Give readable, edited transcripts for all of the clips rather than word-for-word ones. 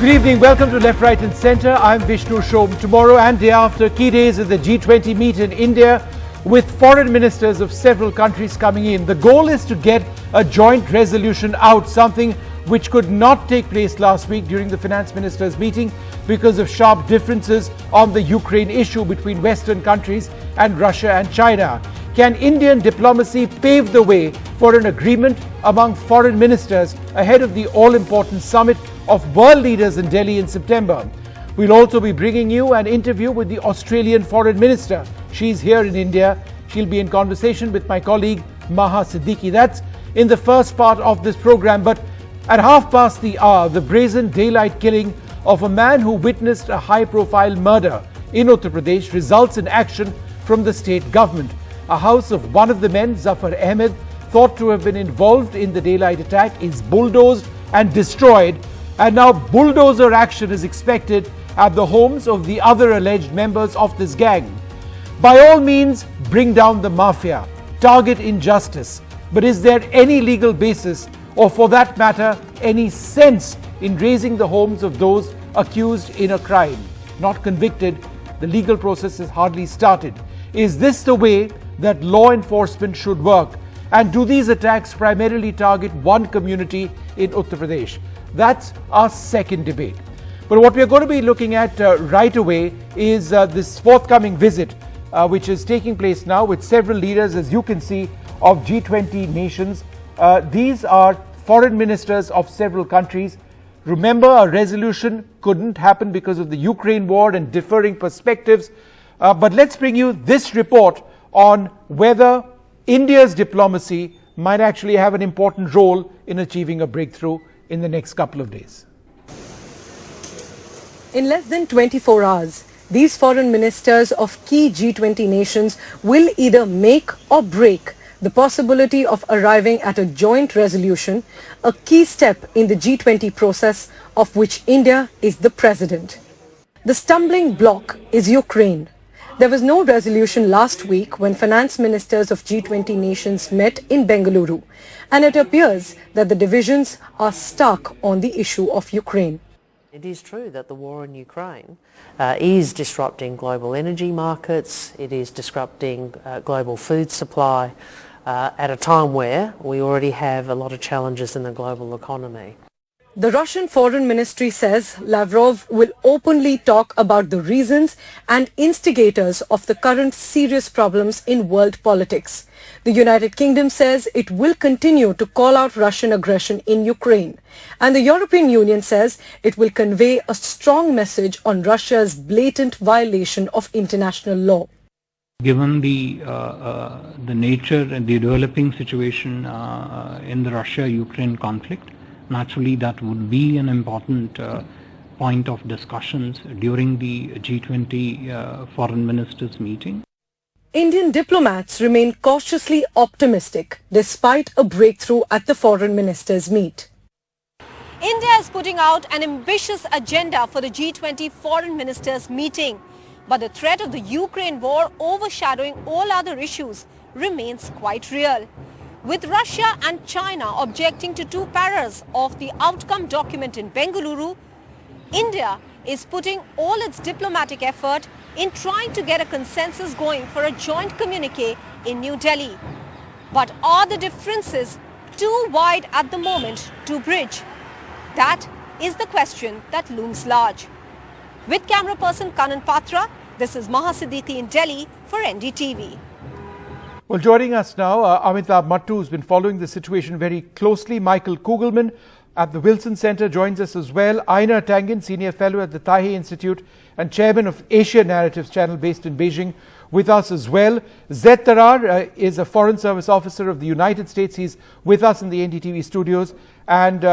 Good evening. Welcome to Left, Right and Centre. I'm Vishnu Shom. Tomorrow and day after, key days of the G20 meet in India with foreign ministers of several countries coming in. The goal is to get a joint resolution out, something which could not take place last week during the finance ministers' meeting because of sharp differences on the Ukraine issue between Western countries and Russia and China. Can Indian diplomacy pave the way for an agreement among foreign ministers ahead of the all-important summit of world leaders in Delhi in September? We'll also be bringing you an interview with the Australian Foreign Minister. She's here in India. She'll be in conversation with my colleague Maha Siddiqui. That's in the first part of this program. But at half past the hour, the brazen daylight killing of a man who witnessed a high-profile murder in Uttar Pradesh results in action from the state government. A house of one of the men, Zafar Ahmed, thought to have been involved in the daylight attack, is bulldozed and destroyed. And now bulldozer action is expected at the homes of the other alleged members of this gang. By all means, bring down the mafia, target injustice. But is there any legal basis, or for that matter, any sense in raising the homes of those accused in a crime? Not convicted, the legal process has hardly started. Is this the way that law enforcement should work? And do these attacks primarily target one community in Uttar Pradesh? That's our second debate. But what we're going to be looking at right away is this forthcoming visit, which is taking place now with several leaders, as you can see, of G20 nations. These are foreign ministers of several countries. Remember, a resolution couldn't happen because of the Ukraine war and differing perspectives. But let's bring you this report on whether India's diplomacy might actually have an important role in achieving a breakthrough in the next couple of days. In less than 24 hours, these foreign ministers of key G20 nations will either make or break the possibility of arriving at a joint resolution, a key step in the G20 process of which India is the president. The stumbling block is Ukraine. There was no resolution last week when finance ministers of G20 nations met in Bengaluru, and it appears that the divisions are stuck on the issue of Ukraine. It is true that the war in Ukraine is disrupting global energy markets, it is disrupting global food supply at a time where we already have a lot of challenges in the global economy. The Russian Foreign Ministry says Lavrov will openly talk about the reasons and instigators of the current serious problems in world politics. The United Kingdom says it will continue to call out Russian aggression in Ukraine. And the European Union says it will convey a strong message on Russia's blatant violation of international law. Given the nature and the developing situation in the Russia-Ukraine conflict, naturally, that would be an important point of discussions during the G20 foreign ministers meeting. Indian diplomats remain cautiously optimistic despite a breakthrough at the foreign ministers' meet. India is putting out an ambitious agenda for the G20 foreign ministers meeting. But the threat of the Ukraine war overshadowing all other issues remains quite real. With Russia and China objecting to two paras of the outcome document in Bengaluru, India is putting all its diplomatic effort in trying to get a consensus going for a joint communique in New Delhi. But are the differences too wide at the moment to bridge? That is the question that looms large. With camera person Kanan Patra, this is Maha Siddiqui in Delhi for NDTV. Well, joining us now, Amitabh Mattu, who's been following the situation very closely. Michael Kugelman at the Wilson Center joins us as well. Aina Tangin, Senior Fellow at the Tahe Institute and Chairman of Asia Narratives Channel based in Beijing, with us as well. Zed Tarar is a Foreign Service Officer of the United States. He's with us in the NDTV studios. And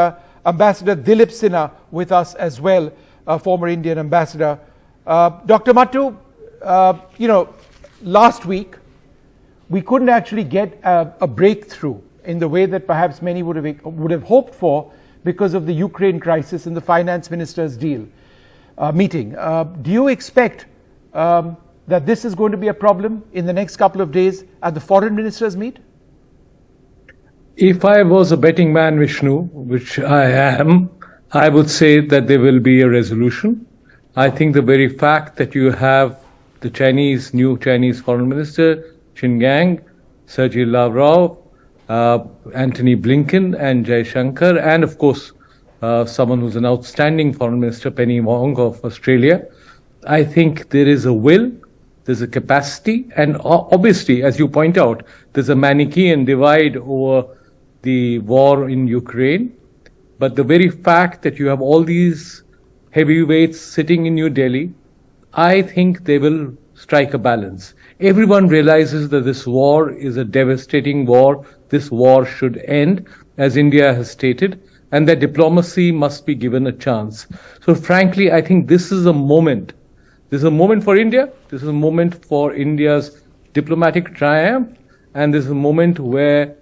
Ambassador Dilip Sinha with us as well, a former Indian ambassador. Dr. Mattu, last week, we couldn't actually get a breakthrough in the way that perhaps many would have hoped for because of the Ukraine crisis and the finance ministers' meeting. Do you expect that this is going to be a problem in the next couple of days at the foreign ministers' meet? If I was a betting man, Vishnu, which I am, I would say that there will be a resolution. I think the very fact that you have the new Chinese Foreign Minister, Qin Gang, Sergei Lavrov, Antony Blinken and Jai Shankar, and of course, someone who's an outstanding Foreign Minister, Penny Wong of Australia. I think there is a will, there's a capacity, and obviously, as you point out, there's a Manichaean divide over the war in Ukraine. But the very fact that you have all these heavyweights sitting in New Delhi, I think they will strike a balance. Everyone realizes that this war is a devastating war. This war should end, as India has stated, and that diplomacy must be given a chance. So frankly, I think this is a moment. This is a moment for India. This is a moment for India's diplomatic triumph. And this is a moment where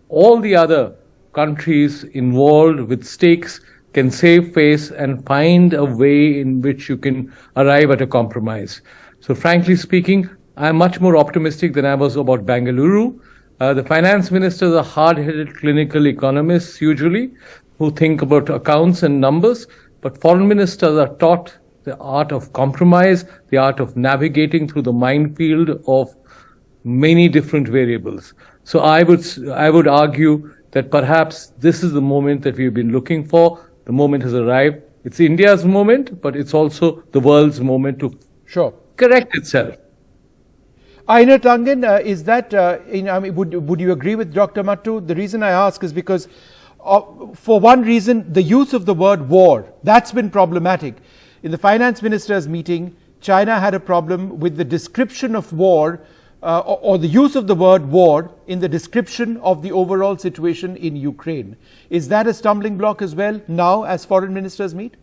all the other countries involved with stakes can save face and find a way in which you can arrive at a compromise. So frankly speaking, I'm much more optimistic than I was about Bengaluru. The finance ministers are hard-headed clinical economists usually who think about accounts and numbers, but foreign ministers are taught the art of compromise, the art of navigating through the minefield of many different variables. So I would argue that perhaps this is the moment that we've been looking for. The moment has arrived. It's India's moment, but it's also the world's moment to correct itself. Aina Tangen, is that, would you agree with Dr. Mattu? The reason I ask is because, for one reason, the use of the word war, that's been problematic. In the finance ministers' meeting, China had a problem with the description of war, or the use of the word war in the description of the overall situation in Ukraine. Is that a stumbling block as well now as foreign ministers meet?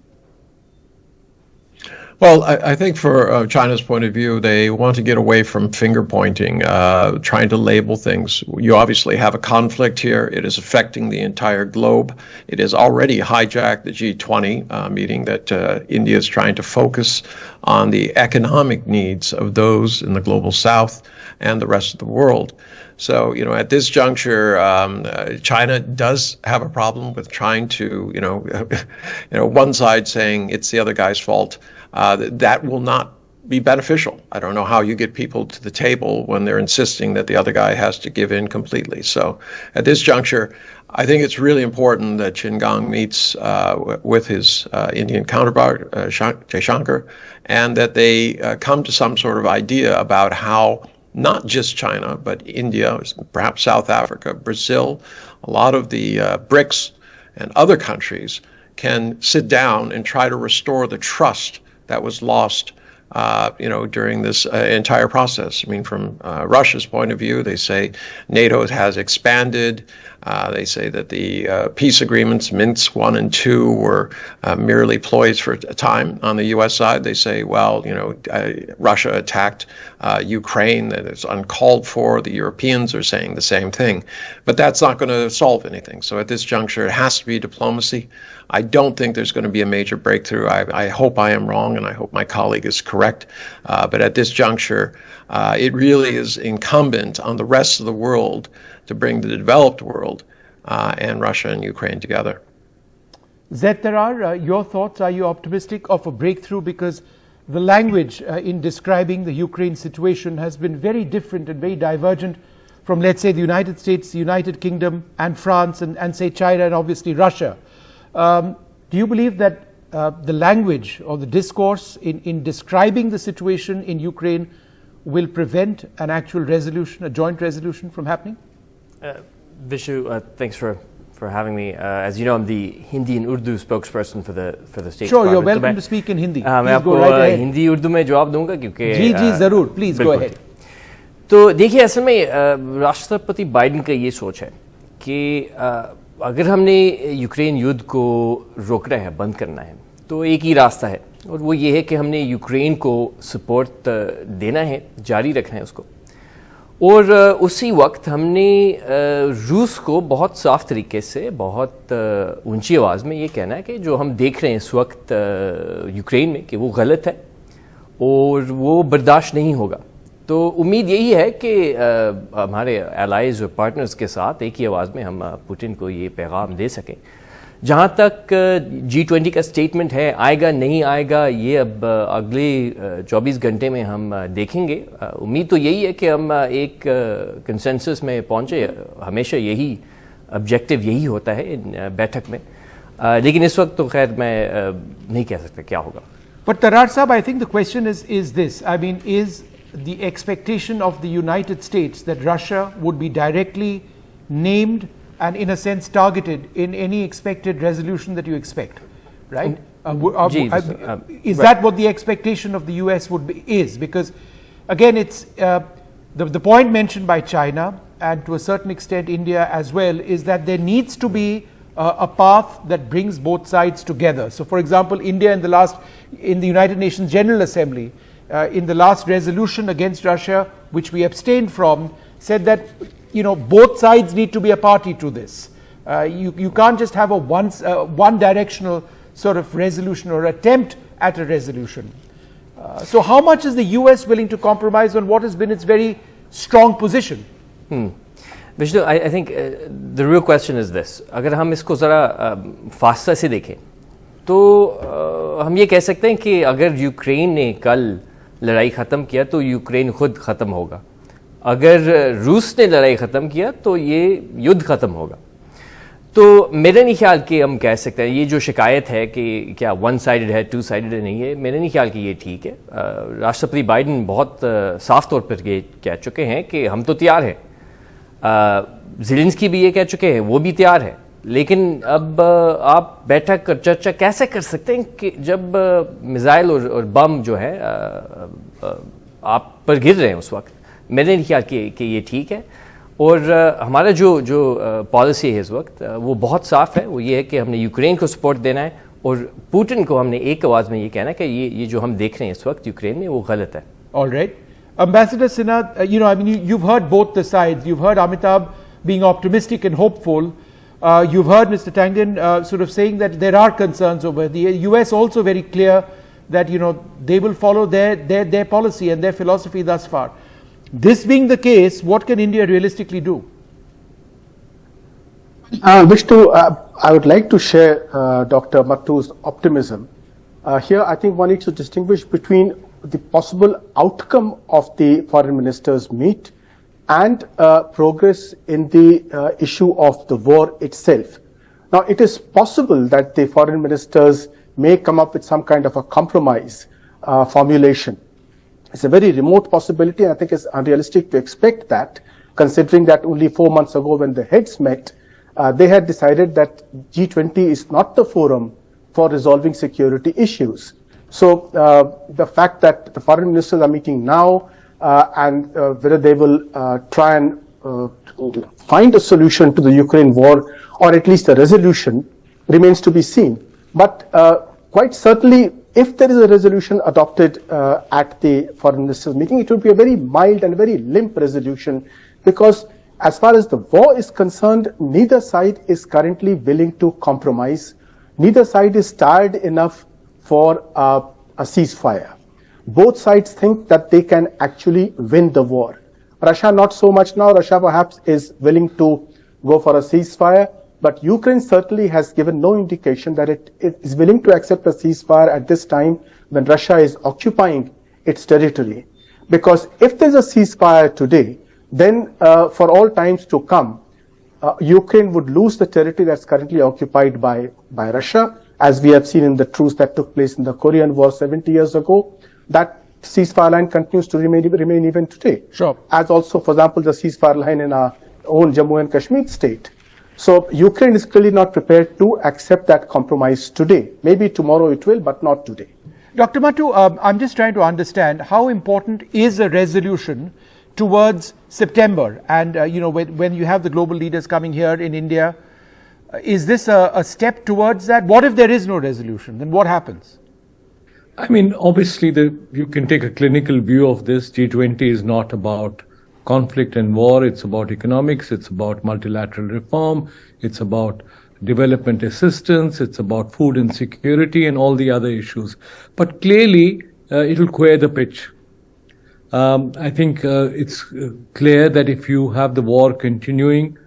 Well, I think for China's point of view, they want to get away from finger pointing, trying to label things. You obviously have a conflict here. It is affecting the entire globe. It has already hijacked the G20 meeting that India is trying to focus on the economic needs of those in the global south and the rest of the world. So, at this juncture, China does have a problem with trying to, one side saying it's the other guy's fault. That will not be beneficial. I don't know how you get people to the table when they're insisting that the other guy has to give in completely. So at this juncture, I think it's really important that Qin Gang meets with his Indian counterpart, Jai Shankar, and that they come to some sort of idea about how not just China, but India, perhaps South Africa, Brazil, a lot of the BRICS and other countries can sit down and try to restore the trust that was lost, during this entire process. I mean, from Russia's point of view, they say NATO has expanded. They say that the peace agreements, Minsk 1 and 2, were merely ploys for a time. On the U.S. side, they say, well, Russia attacked Ukraine, that it's uncalled for. The Europeans are saying the same thing. But that's not going to solve anything. So at this juncture, it has to be diplomacy. I don't think there's going to be a major breakthrough. I hope I am wrong, and I hope my colleague is correct. But at this juncture, it really is incumbent on the rest of the world to bring the developed world and Russia and Ukraine together. Zed Tarar, your thoughts? Are you optimistic of a breakthrough? Because the language in describing the Ukraine situation has been very different and very divergent from, let's say, the United States, the United Kingdom, and France, and say China, and obviously Russia. Do you believe that the language or the discourse in describing the situation in Ukraine will prevent an actual resolution, a joint resolution, from happening? Vishu, thanks for having me. As you know, I'm the Hindi and Urdu spokesperson for the state. Sure, you're welcome to speak in Hindi. Please go right ahead. Hindi Urdu में जवाब दूंगा क्योंकि जी जरूर, please go ahead. तो देखिए, असल में राष्ट्रपति बाइडेन का ये सोच है कि अगर हमने यूक्रेन युद्ध को रोकना है, बंद करना है, तो एक ही रास्ता है, और वो ये है कि हमने यूक्रेन को सपोर्ट देना है, जारी रखना है उसको। और उसी वक्त हमने रूस को बहुत साफ तरीके से, बहुत ऊंची आवाज़ में ये कहना है कि जो हम देख रहे हैं इस वक्त यूक्रेन में, कि वो गलत है और वो बर्दाश्त नहीं होगा। तो उम्मीद यही है कि हमारे एलाइज और पार्टनर्स के साथ एक ही आवाज़ में हम पुतिन को ये पैगाम दे सकें। जहाँ तक G20 का स्टेटमेंट है, आएगा नहीं आएगा, ये अब अगले 24 घंटे में हम देखेंगे। उम्मीद तो यही है कि हम एक कंसेंसस में पहुँचे। हमेशा यही ऑब्जेक्टिव यही होता है इन बैठक में, लेकिन इस वक्त तो खैर मैं नहीं कह सकता क्या होगा। But Tarar Sahab, I think the question is this. I mean, is the expectation of the United States that Russia would be directly named and in a sense targeted in any expected resolution that you expect, right? Is that what the expectation of the US would be, is? Because again, it's the point mentioned by China and to a certain extent India as well, is that there needs to be a path that brings both sides together. So for example, India in the United Nations General Assembly, in the last resolution against Russia, which we abstained from, said that both sides need to be a party to this. You can't just have a one directional sort of resolution or attempt at a resolution. So how much is the US willing to compromise on what has been its very strong position? Vishnu, I think the real question is this. अगर हम इसको ज़रा फासला से देखें तो हम ये कह सकते हैं कि अगर यूक्रेन ने कल लड़ाई ख़त्म किया तो यूक्रेन खुद ख़त्म होगा। अगर रूस ने लड़ाई ख़त्म किया तो ये युद्ध ख़त्म होगा। तो मेरा नहीं ख्याल कि हम कह सकते हैं ये जो शिकायत है कि क्या वन साइडेड है, टू साइडेड है, नहीं है, मेरा नहीं ख्याल कि ये ठीक है। राष्ट्रपति बाइडेन बहुत साफ तौर पर ये कह चुके हैं कि हम तो तैयार हैं। ज़ेलेंस्की भी ये कह चुके हैं, वो भी तैयार है। लेकिन अब आप बैठक और चर्चा कैसे कर सकते हैं कि जब मिसाइल और बम जो है आप पर गिर रहे हैं उस वक्त। मेरे नहीं ख्याल कि ये ठीक है। और हमारा जो पॉलिसी है इस वक्त वो बहुत साफ है। वो ये है कि हमने यूक्रेन को सपोर्ट देना है और पुतिन को हमने एक आवाज़ में ये कहना है कि ये जो हम देख रहे हैं इस वक्त यूक्रेन में वो गलत है। All right. Ambassador Sinha, I mean, you've heard both the sides. You've heard Amitabh being optimistic and hopeful. You've heard Mr. Tangen sort of saying that there are concerns over the US also very clear that, they will follow their policy and their philosophy thus far. This being the case, what can India realistically do? Vishnu, I would like to share Dr. Mattu's optimism. Here, I think one needs to distinguish between the possible outcome of the foreign ministers' meet and progress in the issue of the war itself. Now, it is possible that the foreign ministers may come up with some kind of a compromise formulation. It's a very remote possibility, and I think it's unrealistic to expect that, considering that only 4 months ago when the heads met, they had decided that G20 is not the forum for resolving security issues. So the fact that the foreign ministers are meeting now and whether they will try and find a solution to the Ukraine war, or at least a resolution, remains to be seen. But quite certainly, if there is a resolution adopted at the foreign ministers meeting, it will be a very mild and very limp resolution, because as far as the war is concerned, neither side is currently willing to compromise. Neither side is tired enough for a ceasefire. Both sides think that they can actually win the war. Russia not so much now. Russia perhaps is willing to go for a ceasefire, but Ukraine certainly has given no indication that it is willing to accept a ceasefire at this time when Russia is occupying its territory. Because if there's a ceasefire today, then for all times to come, Ukraine would lose the territory that's currently occupied by Russia, as we have seen in the truce that took place in the Korean War 70 years ago. That ceasefire line continues to remain even today. Sure. As also, for example, the ceasefire line in our own Jammu and Kashmir state. So Ukraine is clearly not prepared to accept that compromise today. Maybe tomorrow it will, but not today. Dr. Mattu, I'm just trying to understand how important is a resolution towards September, and when you have the global leaders coming here in India, is this a step towards that? What if there is no resolution? Then what happens? I mean, obviously, you can take a clinical view of this. G20 is not about conflict and war. It's about economics. It's about multilateral reform. It's about development assistance. It's about food insecurity and all the other issues. But clearly, it will queer the pitch. I think it's clear that if you have the war continuing,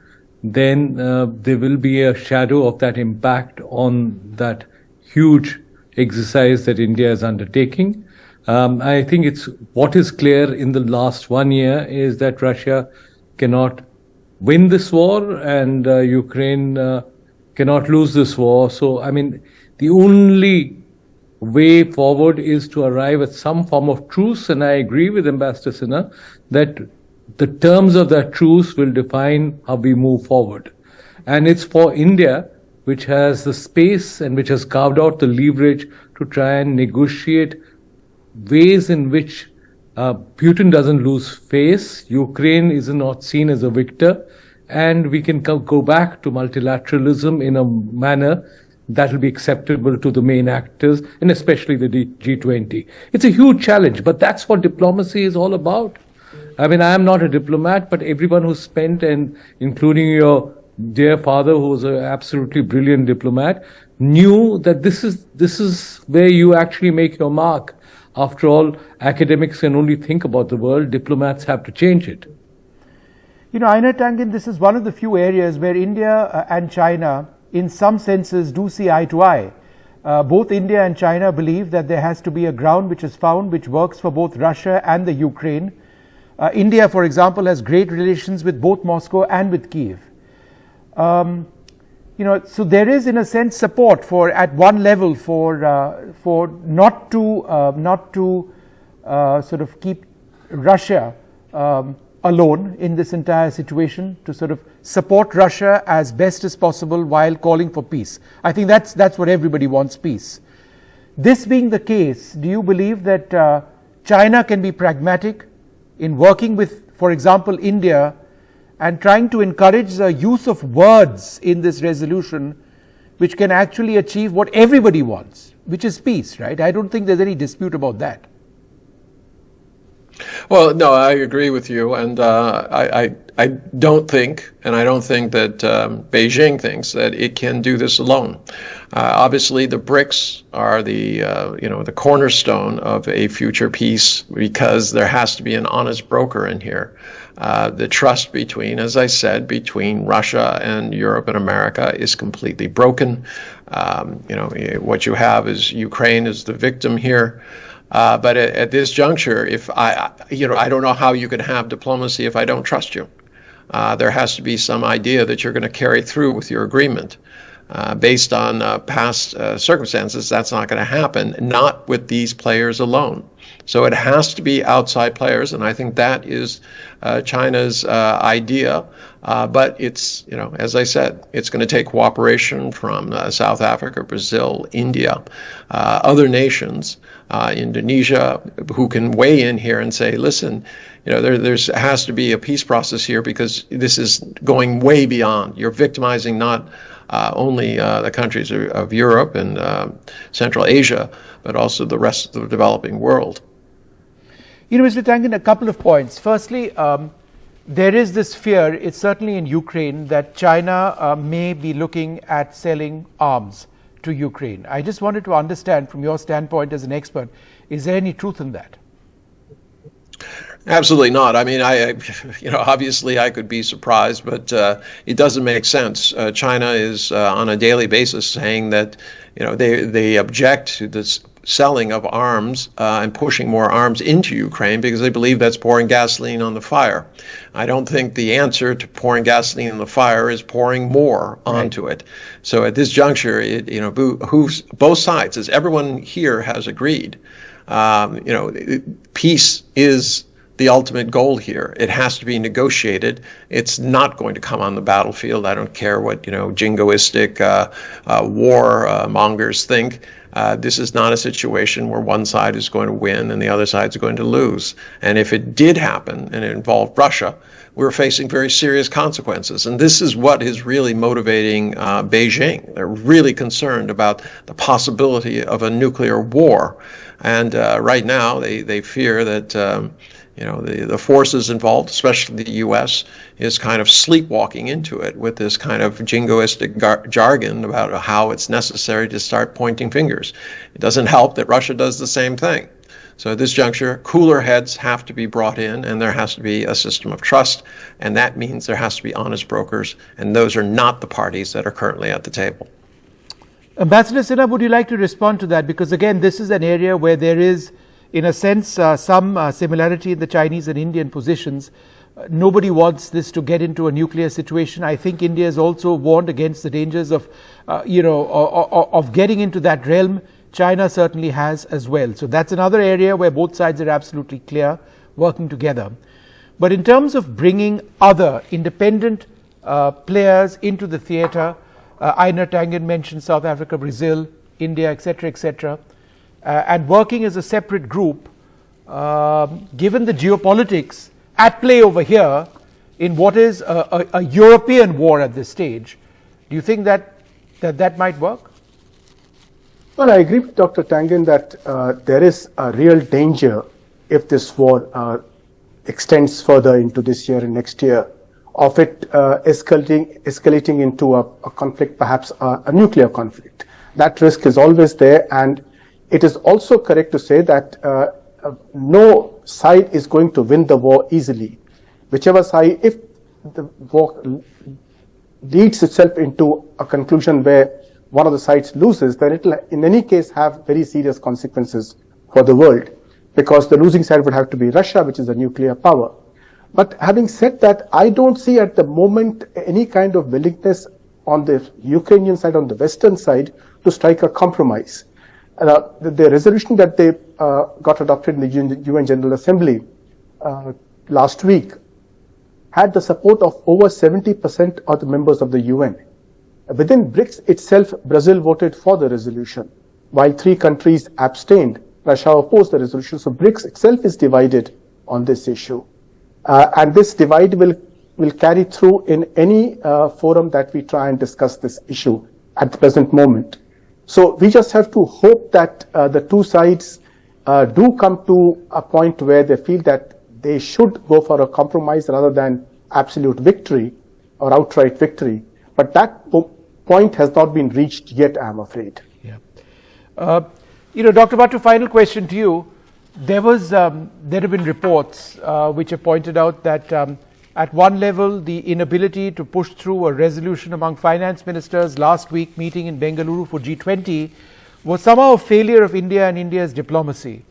then there will be a shadow of that impact on that huge exercise that India is undertaking. I think it's what is clear in the last 1 year is that Russia cannot win this war and Ukraine cannot lose this war. So, I mean, the only way forward is to arrive at some form of truce, and I agree with Ambassador Sinha that the terms of that truce will define how we move forward. And it's for India, which has the space and which has carved out the leverage to try and negotiate ways in which Putin doesn't lose face, Ukraine is not seen as a victor, and we can go back to multilateralism in a manner that will be acceptable to the main actors, and especially the G20. It's a huge challenge, but that's what diplomacy is all about. I mean, I am not a diplomat, but everyone who's spent, and including your dear father, who was an absolutely brilliant diplomat, knew that this is where you actually make your mark. After all, academics can only think about the world. Diplomats have to change it. You know, Einar Tangen, this is one of the few areas where India and China, in some senses, do see eye to eye. Both India and China believe that there has to be a ground which is found which works for both Russia and the Ukraine. India, for example, has great relations with both Moscow and with Kiev. You know, so there is, in a sense, support for, at one level, for not to sort of keep Russia alone in this entire situation, to sort of support Russia as best as possible while calling for peace. I think that's what everybody wants, peace. This being the case, do you believe that China can be pragmatic in working with, for example, India, and trying to encourage the use of words in this resolution which can actually achieve what everybody wants, which is peace, right? I don't think there's any dispute about that. Well, no, I agree with you, and I don't think, and I don't think that Beijing thinks that it can do this alone. Obviously, the BRICS are the cornerstone of a future peace, because there has to be an honest broker in here. The trust between, as I said, between Russia and Europe and America is completely broken. What you have is Ukraine is the victim here. But at this juncture, if I don't know how you can have diplomacy if I don't trust you. There has to be some idea that you're going to carry through with your agreement. Based on past circumstances, that's not going to happen, not with these players alone. So it has to be outside players, and I think that is China's idea. But it's, as I said, it's going to take cooperation from South Africa, Brazil, India, other nations, Indonesia, who can weigh in here and say, listen, there has to be a peace process here, because this is going way beyond. You're victimizing not only the countries of Europe and Central Asia, but also the rest of the developing world. Mr. Tangen, a couple of points. Firstly, there is this fear, it's certainly in Ukraine, that China may be looking at selling arms to Ukraine. I just wanted to understand from your standpoint as an expert, is there any truth in that? Absolutely not. I mean, obviously I could be surprised, but it doesn't make sense. China is on a daily basis saying that, they object to this selling of arms and pushing more arms into Ukraine because they believe that's pouring gasoline on the fire. I don't think the answer to pouring gasoline on the fire is pouring more onto it. So at this juncture, both sides, as everyone here has agreed, peace is the ultimate goal here. It has to be negotiated. It's not going to come on the battlefield. I don't care what jingoistic war mongers think. This is not a situation where one side is going to win and the other side is going to lose. And if it did happen and it involved Russia, we're facing very serious consequences. And this is what is really motivating Beijing. They're really concerned about the possibility of a nuclear war. And right now, they fear that the forces involved, especially the U.S., is kind of sleepwalking into it with this kind of jingoistic jargon about how it's necessary to start pointing fingers. It doesn't help that Russia does the same thing. So at this juncture, cooler heads have to be brought in, and there has to be a system of trust, and that means there has to be honest brokers, and those are not the parties that are currently at the table. Ambassador Sinha, would you like to respond to that? Because again, this is an area where there is, in a sense, some similarity in the Chinese and Indian positions. Nobody wants this to get into a nuclear situation. I think India has also warned against the dangers of, of getting into that realm. China certainly has as well. So that's another area where both sides are absolutely clear, working together. But in terms of bringing other independent players into the theatre, Einar Tangen mentioned South Africa, Brazil, India, etc., and working as a separate group, given the geopolitics at play over here in what is a European war at this stage, do you think that might work? Well, I agree with Dr. Tangen that there is a real danger if this war extends further into this year and next year, of it escalating into a conflict, perhaps a nuclear conflict. That risk is always there, and it is also correct to say that no side is going to win the war easily. Whichever side, if the war leads itself into a conclusion where one of the sides loses, then it will in any case have very serious consequences for the world, because the losing side would have to be Russia, which is a nuclear power. But having said that, I don't see at the moment any kind of willingness on the Ukrainian side, on the Western side, to strike a compromise. The resolution that they got adopted in the UN General Assembly last week had the support of over 70% of the members of the UN. Within BRICS itself, Brazil voted for the resolution, while 3 countries abstained. Russia opposed the resolution. So BRICS itself is divided on this issue. And this divide will carry through in any forum that we try and discuss this issue at the present moment. So we just have to hope that the two sides do come to a point where they feel that they should go for a compromise rather than absolute victory or outright victory. But that point has not been reached yet, I'm afraid. Yeah. Dr. Bhattu, final question to you. There have been reports which have pointed out that at one level, the inability to push through a resolution among finance ministers last week meeting in Bengaluru for G20 was somehow a failure of India and India's diplomacy,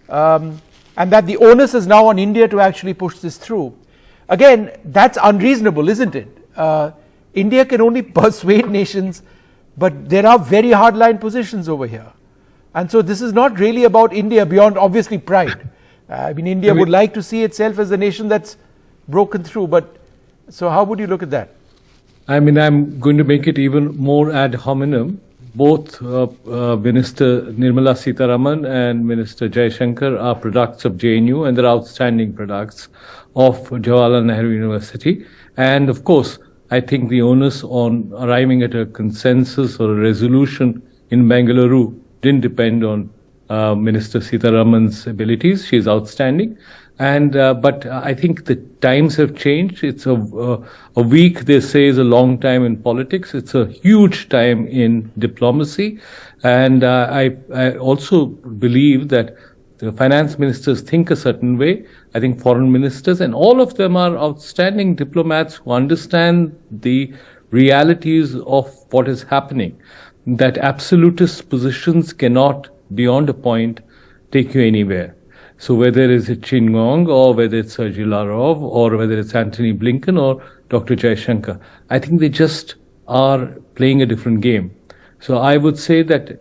and that the onus is now on India to actually push this through. Again, that's unreasonable, isn't it? India can only persuade nations, but there are very hardline positions over here. And so this is not really about India beyond obviously pride. India would like to see itself as a nation that's broken through, but so how would you look at that? I'm going to make it even more ad hominem. Both Minister Nirmala Sitharaman and Minister Jaishankar are products of JNU, and they're outstanding products of Jawaharlal Nehru University. And of course, I think the onus on arriving at a consensus or a resolution in Bengaluru didn't depend on Minister Sitharaman's abilities. She's outstanding. And but I think the times have changed. It's a week, they say, is a long time in politics. It's a huge time in diplomacy. And I also believe that the finance ministers think a certain way. I think foreign ministers, and all of them are outstanding diplomats who understand the realities of what is happening. That absolutist positions cannot, beyond a point, take you anywhere. So whether it's Chin Gong or whether it's Sergei Lavrov or whether it's Antony Blinken or Dr. Jaishankar, I think they just are playing a different game. So I would say that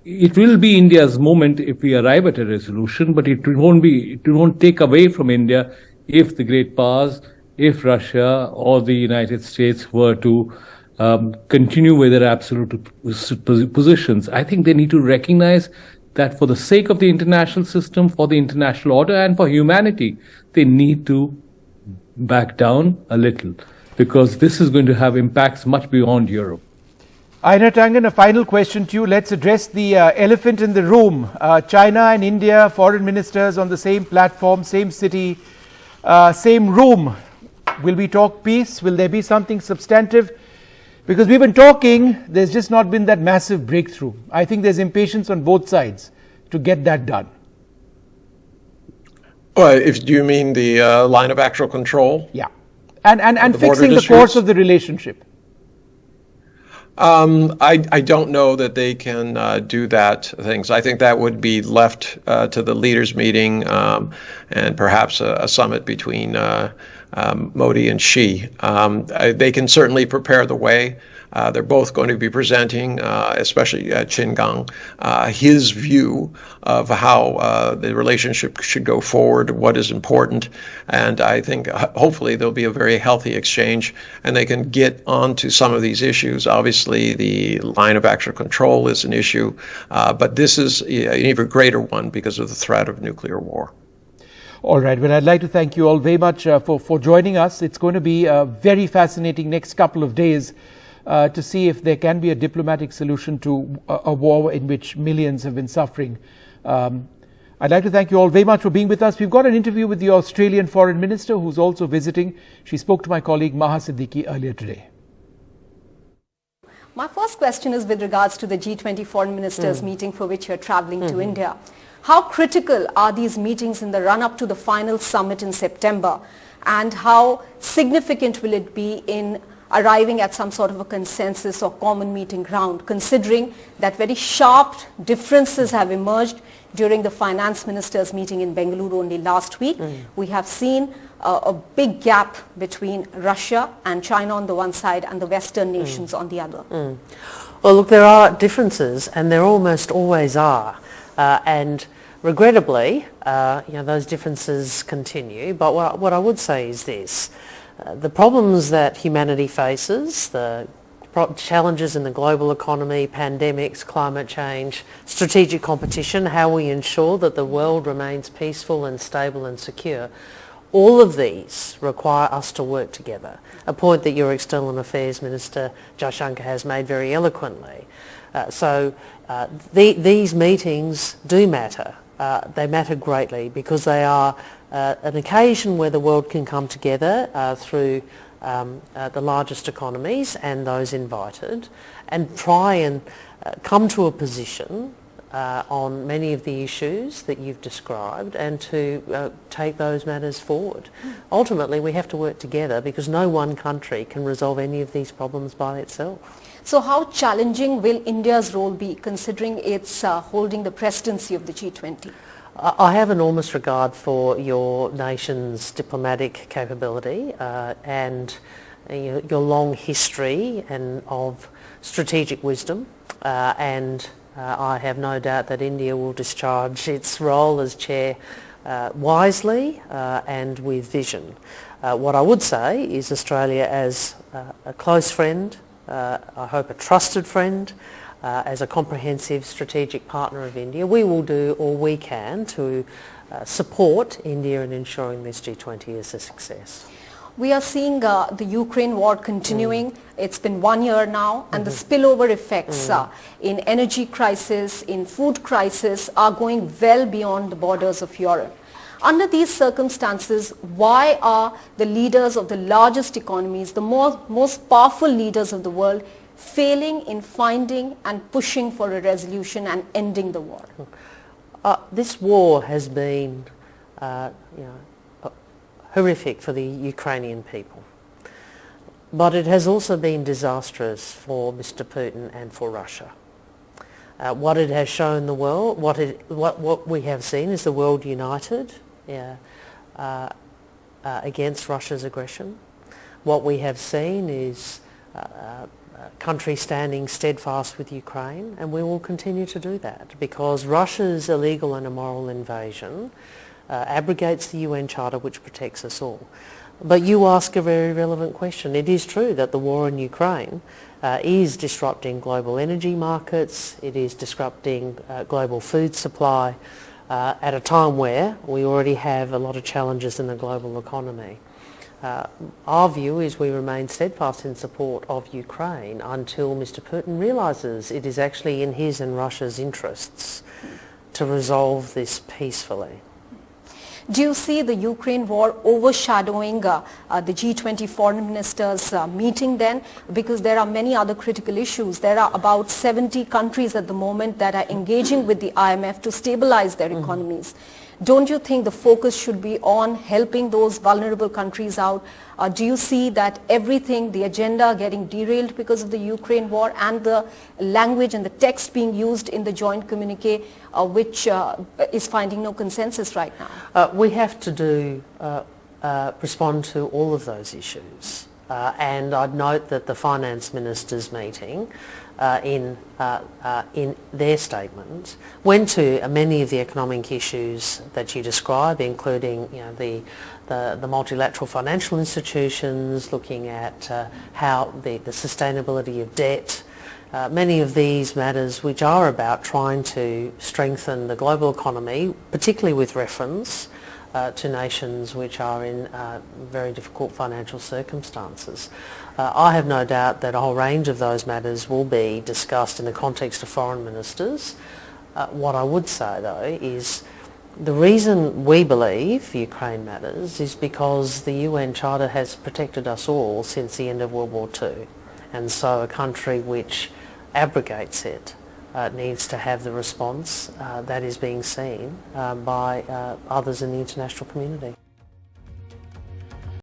it will be India's moment if we arrive at a resolution, but it won't take away from India if the great powers, if Russia or the United States were to continue with their absolute positions. I think they need to recognize that for the sake of the international system, for the international order, and for humanity, they need to back down a little, because this is going to have impacts much beyond Europe. Einar Tangen, a final question to you. Let's address the elephant in the room. China and India, foreign ministers on the same platform, same city, same room. Will we talk peace? Will there be something substantive? Because we've been talking, there's just not been that massive breakthrough. I think there's impatience on both sides to get that done. Well, do you mean the line of actual control? Yeah. And The border fixing the disputes? course of the relationship. I don't know that they can do that things. I think that would be left to the leaders' meeting and perhaps a summit between Modi and Xi. They can certainly prepare the way. They're both going to be presenting, especially Qin Gang, his view of how the relationship should go forward, what is important. And I think hopefully there'll be a very healthy exchange and they can get onto some of these issues. Obviously, the line of actual control is an issue, but this is an even greater one because of the threat of nuclear war. All right. Well, I'd like to thank you all very much for joining us. It's going to be a very fascinating next couple of days to see if there can be a diplomatic solution to a war in which millions have been suffering. I'd like to thank you all very much for being with us. We've got an interview with the Australian Foreign Minister who's also visiting. She spoke to my colleague Maha Siddiqui earlier today. My first question is with regards to the G20 Foreign Ministers meeting for which you're traveling to India. How critical are these meetings in the run-up to the final summit in September? And how significant will it be in arriving at some sort of a consensus or common meeting ground, considering that very sharp differences have emerged during the finance ministers meeting in Bengaluru only last week? We have seen a big gap between Russia and China on the one side and the Western nations on the other. Well, look, there are differences, and there almost always are. And regrettably, those differences continue. But what I would say is this. The problems that humanity faces, the challenges in the global economy, pandemics, climate change, strategic competition, how we ensure that the world remains peaceful and stable and secure, all of these require us to work together, a point that your External Affairs Minister Jaishankar has made very eloquently. These meetings do matter. They matter greatly because they are an occasion where the world can come together through the largest economies and those invited and try and come to a position on many of the issues that you've described and to take those matters forward. Ultimately, we have to work together because no one country can resolve any of these problems by itself. So how challenging will India's role be, considering it's holding the presidency of the G20? I have enormous regard for your nation's diplomatic capability and your long history and of strategic wisdom, and I have no doubt that India will discharge its role as chair wisely and with vision. What I would say is Australia as a close friend, I hope a trusted friend, as a comprehensive strategic partner of India, we will do all we can to support India in ensuring this G20 is a success. We are seeing the Ukraine war continuing. It's been 1 year now, and the spillover effects in energy crisis, in food crisis are going well beyond the borders of Europe. Under these circumstances, why are the leaders of the largest economies, the most powerful leaders of the world, failing in finding and pushing for a resolution and ending the war? This war has been horrific for the Ukrainian people. But it has also been disastrous for Mr. Putin and for Russia. What it has shown the world, what we have seen is the world united against Russia's aggression. What we have seen is countries standing steadfast with Ukraine, and we will continue to do that because Russia's illegal and immoral invasion abrogates the UN Charter, which protects us all. But you ask a very relevant question. It is true that the war in Ukraine is disrupting global energy markets, it is disrupting global food supply at a time where we already have a lot of challenges in the global economy. Our view is we remain steadfast in support of Ukraine until Mr. Putin realises it is actually in his and Russia's interests to resolve this peacefully. Do you see the Ukraine war overshadowing the G20 foreign ministers meeting then? Because there are many other critical issues. There are about 70 countries at the moment that are engaging with the IMF to stabilize their economies. Don't you think the focus should be on helping those vulnerable countries out? Do you see that everything, the agenda getting derailed because of the Ukraine war and the language and the text being used in the joint communique, which is finding no consensus right now? We have to respond to all of those issues. And I'd note that the finance ministers meeting in their statement went to many of the economic issues that you describe, including the multilateral financial institutions, looking at how the sustainability of debt, many of these matters which are about trying to strengthen the global economy, particularly with reference to nations which are in very difficult financial circumstances. I have no doubt that a whole range of those matters will be discussed in the context of foreign ministers. What I would say though is the reason we believe Ukraine matters is because the UN Charter has protected us all since the end of World War II, and so a country which abrogates it needs to have the response that is being seen by others in the international community.